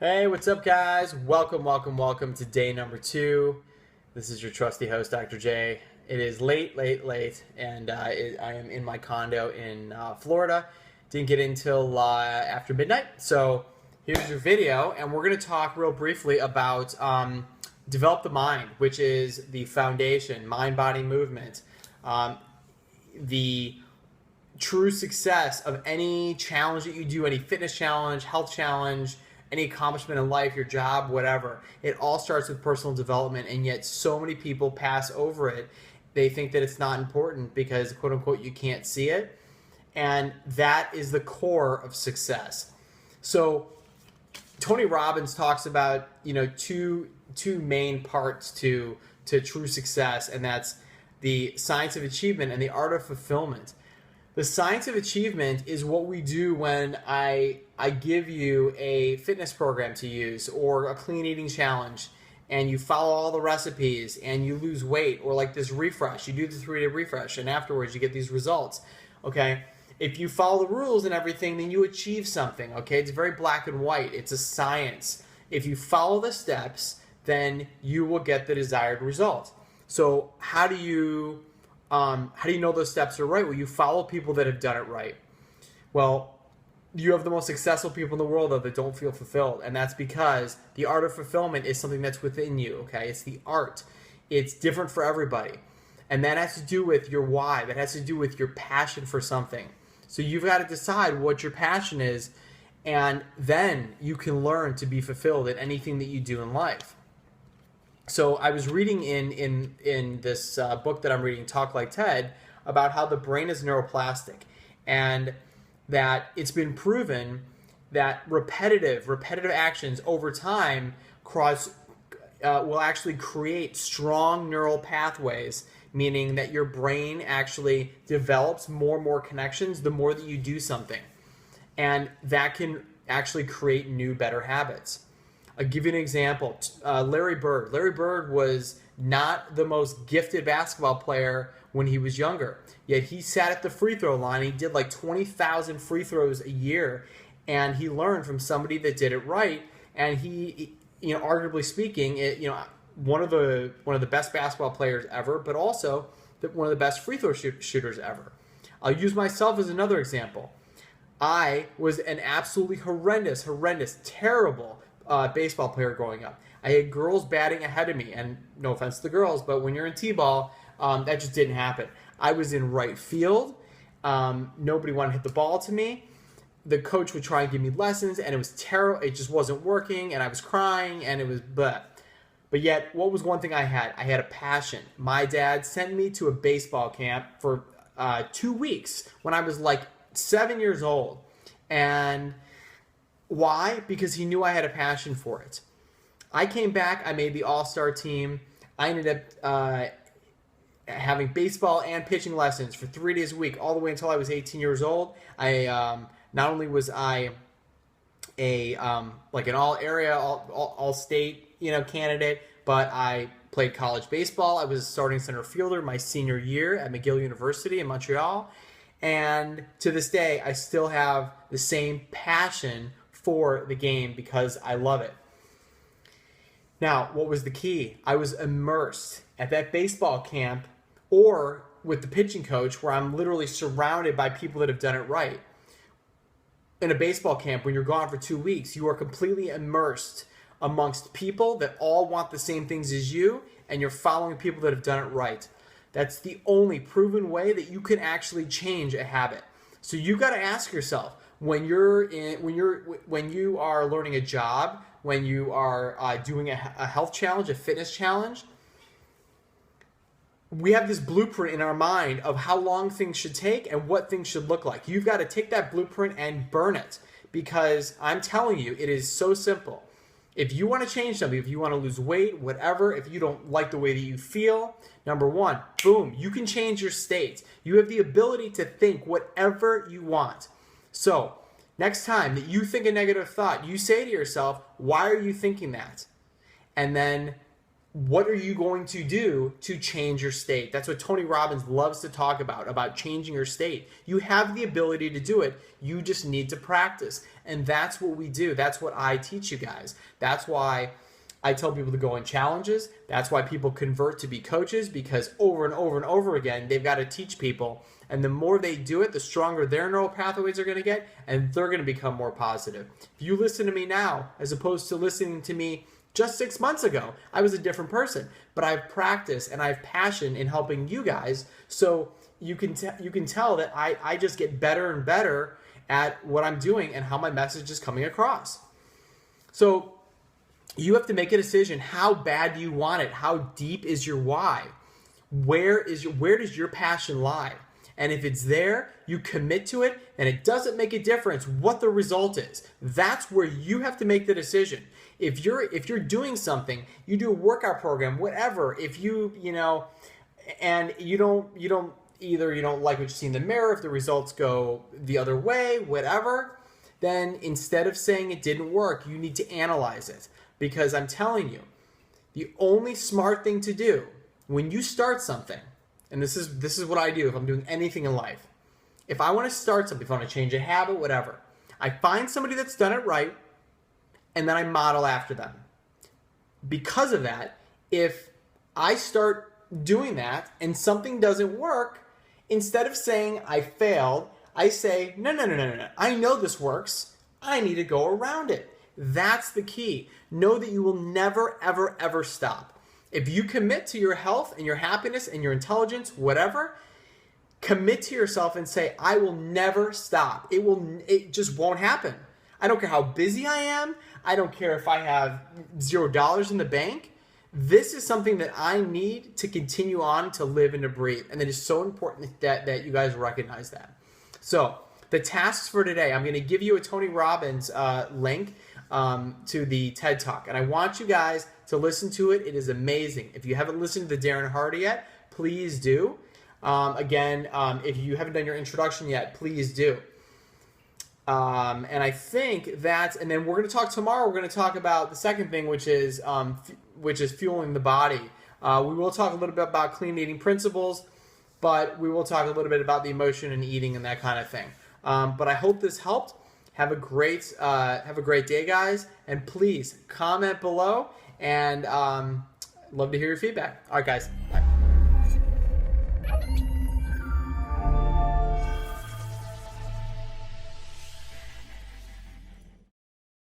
Hey, what's up, guys? Welcome to day number 2. This is your trusty host, Dr. J. It is late, and I am in my condo in Florida. Didn't get in till after midnight, so here's your video, and we're going to talk real briefly about develop the mind, which is the foundation, mind-body movement, the true success of any challenge that you do, any fitness challenge, health challenge, any accomplishment in life, your job, whatever. It all starts with personal development, and yet so many people pass over it. They think that it's not important because, quote unquote, you can't see it. And that is the core of success. So Tony Robbins talks about, two main parts to true success, and that's the science of achievement and the art of fulfillment. The science of achievement is what we do when I give you a fitness program to use or a clean eating challenge, and you follow all the recipes and you lose weight, or like this refresh, you do the 3-day refresh and afterwards you get these results. Okay, if you follow the rules and everything, then you achieve something. Okay, it's very black and white. It's a science. If you follow the steps, then you will get the desired result. So how do you know those steps are right? Well, you follow people that have done it right. Well, you have the most successful people in the world, though, that don't feel fulfilled. And that's because the art of fulfillment is something that's within you, okay? It's the art. It's different for everybody. And that has to do with your why. That has to do with your passion for something. So you've got to decide what your passion is, and then you can learn to be fulfilled in anything that you do in life. So I was reading in this book that I'm reading, Talk Like Ted, about how the brain is neuroplastic, and that it's been proven that repetitive actions over time will actually create strong neural pathways, meaning that your brain actually develops more and more connections the more that you do something, and that can actually create new, better habits. I'll give you an example. Larry Bird. Larry Bird was not the most gifted basketball player when he was younger. Yet he sat at the free throw line. He did like 20,000 free throws a year, and he learned from somebody that did it right. And he, arguably speaking, one of the best basketball players ever, but also one of the best free throw shooters ever. I'll use myself as another example. I was an absolutely horrendous, terrible baseball player growing up. I had girls batting ahead of me, and no offense to the girls, but when you're in T-ball, that just didn't happen. I was in right field. Nobody wanted to hit the ball to me. The coach would try and give me lessons, and it was terrible. It just wasn't working, and I was crying, and it was bleh. But yet, what was one thing I had? I had a passion. My dad sent me to a baseball camp for 2 weeks when I was like 7 years old. And why? Because he knew I had a passion for it. I came back. I made the all-star team. I ended up having baseball and pitching lessons for 3 days a week, all the way until I was 18 years old. Not only was I an all-area, all-state, candidate, but I played college baseball. I was a starting center fielder my senior year at McGill University in Montreal. And to this day, I still have the same passion for the game because I love it. Now, what was the key? I was immersed at that baseball camp or with the pitching coach, where I'm literally surrounded by people that have done it right. In a baseball camp, when you're gone for 2 weeks, you are completely immersed amongst people that all want the same things as you, and you're following people that have done it right. That's the only proven way that you can actually change a habit. So you got to ask yourself, when you are learning a job, when you are doing a health challenge, a fitness challenge, we have this blueprint in our mind of how long things should take and what things should look like. You've got to take that blueprint and burn it, because I'm telling you, it is so simple. If you want to change something, if you want to lose weight, whatever, if you don't like the way that you feel, number one, boom, you can change your state. You have the ability to think whatever you want. So next time that you think a negative thought, you say to yourself, why are you thinking that? And then what are you going to do to change your state? That's what Tony Robbins loves to talk about changing your state. You have the ability to do it. You just need to practice. And that's what we do. That's what I teach you guys. That's why I tell people to go on challenges. That's why people convert to be coaches, because over and over and over again, they've got to teach people. And the more they do it, the stronger their neural pathways are going to get, and they're going to become more positive. If you listen to me now, as opposed to listening to me just 6 months ago, I was a different person. But I have practice and I have passion in helping you guys. So you can tell that I just get better and better at what I'm doing and how my message is coming across. So you have to make a decision. How bad do you want it? How deep is your why? Where does your passion lie? And if it's there, you commit to it, and it doesn't make a difference what the result is. That's where you have to make the decision. If you're doing something, you do a workout program, whatever. If and you don't like what you see in the mirror, if the results go the other way, whatever, then instead of saying it didn't work, you need to analyze it. Because I'm telling you, the only smart thing to do when you start something, and this is what I do if I'm doing anything in life. If I want to start something, if I want to change a habit, whatever, I find somebody that's done it right, and then I model after them. Because of that, if I start doing that and something doesn't work, instead of saying I failed, I say, no. I know this works. I need to go around it. That's the key. Know that you will never, ever, ever stop. If you commit to your health and your happiness and your intelligence, whatever, commit to yourself and say, I will never stop. It just won't happen. I don't care how busy I am. I don't care if I have $0 in the bank. This is something that I need to continue on to live and to breathe. And it is so important that you guys recognize that. So the tasks for today, I'm going to give you a Tony Robbins link to the TED Talk. And I want you guys to listen to it. It is amazing. If you haven't listened to the Darren Hardy yet, please do. If you haven't done your introduction yet, please do. And I think and then we're going to talk tomorrow. We're going to talk about the second thing, which is fueling the body. We will talk a little bit about clean eating principles, but we will talk a little bit about the emotion and eating and that kind of thing. But I hope this helped. Have a great day, guys. And please comment below, and love to hear your feedback. All right, guys.